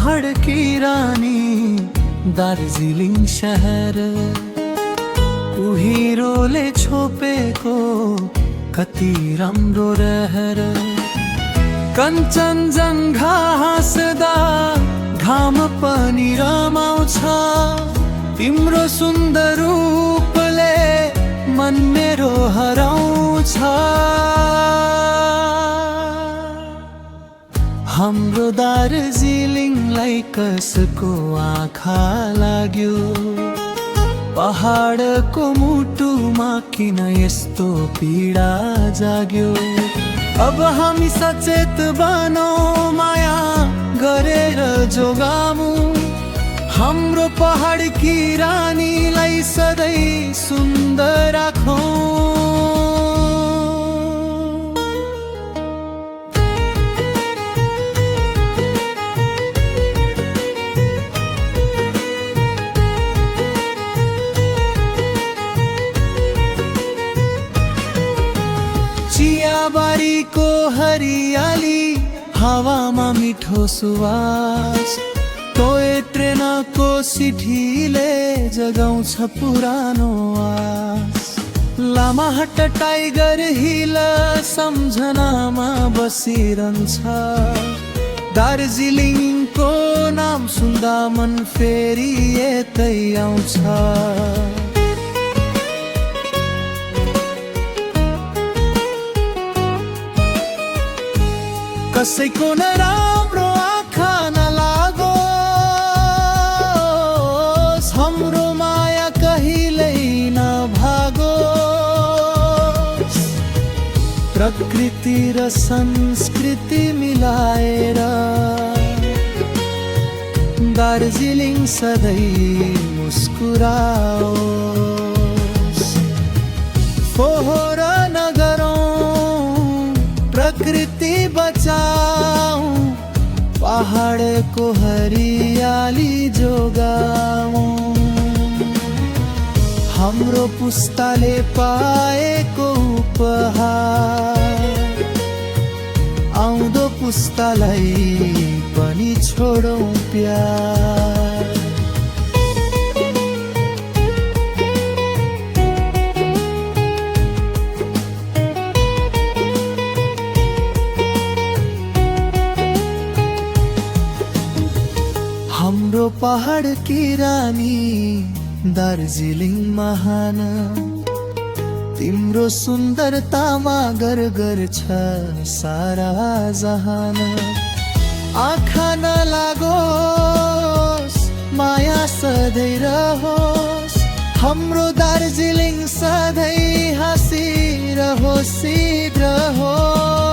पहाड की रानी दार्जिलिङ शहर कुहिरोले छोपेको कति राम्रो रहर कञ्चनजङ्घा हाँस्दा घाम पनि रमाउँछ तिम्रो सुन्दर रूपले मन मेरो हराउँछ हाम्रो दार्जिलिङलाई कसको आँखा लाग्यो पहाडको मुटुमा किन यस्तो पीडा जाग्यो अब हामी सचेत बनौँ माया गरेर जोगामु हाम्रो पहाडकी रानीलाई सधैँ सुन्दर राखौँ चियाबारीको हरियाली हावामा मिठो सुवास टोय ट्रेनको सिटीले जगाउँछ पुरानो आस लामाहट्टा टाइगर हिल सम्झनामा बसिरहन्छ दार्जिलिङको नाम सुन्दा मन फेरि यतै आउँछ कसैको नराम्रो आँखा नलागोस् हाम्रो माया कहिल्यै नभागोस् प्रकृति र संस्कृति मिलाएर दार्जिलिङ सधैँ मुस्कुराओस् फोहोर नगरौँ प्रकृति बचाऊं पहाडको हरियाली जोगाऊं हाम्रो पुस्ताले पाएको उपहार आउँदो पुस्तालाई पनि छोडौं प्यार हाम्रो पहाड की रानी दार्जिलिङ महान तिम्रो सुन्दरतामा गर्गर छ सारा जहान आँखा नलागोस् माया सधैँ रहोस् हाम्रो दार्जिलिङ सधैँ हाँसिरहोस् शीघ्र होस्